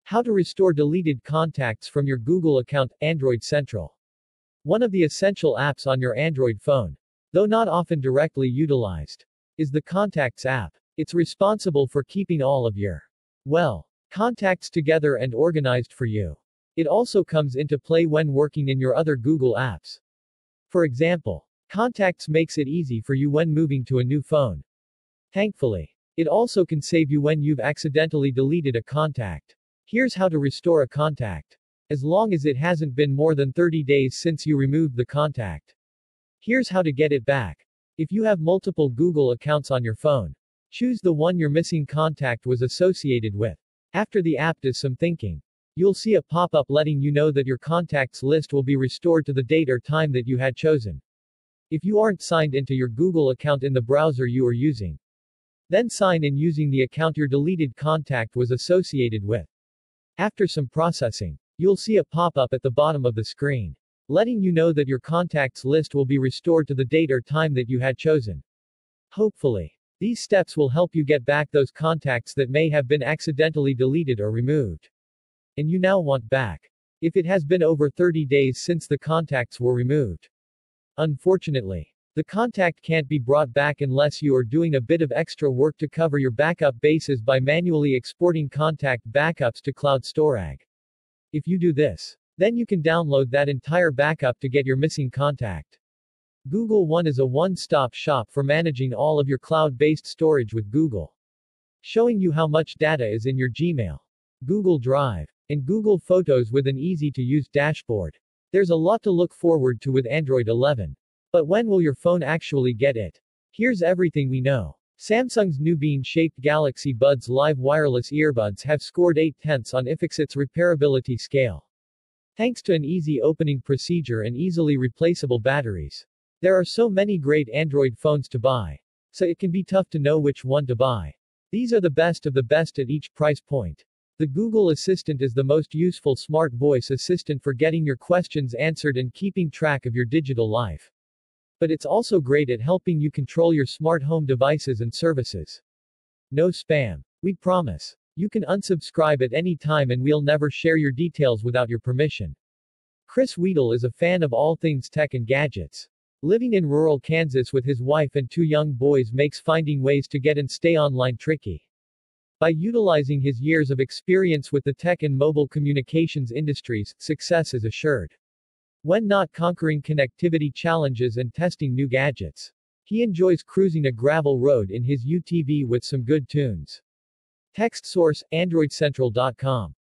How to restore deleted contacts from your Google account, Android Central. One of the essential apps on your Android phone, though not often directly utilized, is the Contacts app. It's responsible for keeping all of your, contacts together and organized for you. It also comes into play when working in your other Google apps. For example, Contacts makes it easy for you when moving to a new phone. Thankfully, it also can save you when you've accidentally deleted a contact. Here's how to restore a contact. As long as it hasn't been more than 30 days since you removed the contact. Here's how to get it back. If you have multiple Google accounts on your phone, choose the one your missing contact was associated with. After the app does some thinking, you'll see a pop-up letting you know that your contacts list will be restored to the date or time that you had chosen. If you aren't signed into your Google account in the browser you are using, then sign in using the account your deleted contact was associated with. After some processing, you'll see a pop-up at the bottom of the screen, letting you know that your contacts list will be restored to the date or time that you had chosen. Hopefully, these steps will help you get back those contacts that may have been accidentally deleted or removed, and you now want back, if it has been over 30 days since the contacts were removed. Unfortunately, the contact can't be brought back unless you are doing a bit of extra work to cover your backup bases by manually exporting contact backups to Cloud Storage. If you do this, then you can download that entire backup to get your missing contact. Google One is a one-stop shop for managing all of your cloud-based storage with Google, showing you how much data is in your Gmail, Google Drive, and Google Photos with an easy-to-use dashboard. There's a lot to look forward to with Android 11. But when will your phone actually get it? Here's everything we know. Samsung's new bean-shaped Galaxy Buds Live wireless earbuds have scored 8/10 on iFixit's repairability scale, thanks to an easy opening procedure and easily replaceable batteries. There are so many great Android phones to buy, so it can be tough to know which one to buy. These are the best of the best at each price point. The Google Assistant is the most useful smart voice assistant for getting your questions answered and keeping track of your digital life. But it's also great at helping you control your smart home devices and services. No spam. We promise. You can unsubscribe at any time and we'll never share your details without your permission. Chris Weedle is a fan of all things tech and gadgets. Living in rural Kansas with his wife and 2 young boys makes finding ways to get and stay online tricky. By utilizing his years of experience with the tech and mobile communications industries, success is assured. When not conquering connectivity challenges and testing new gadgets, he enjoys cruising a gravel road in his UTV with some good tunes. Text source, AndroidCentral.com.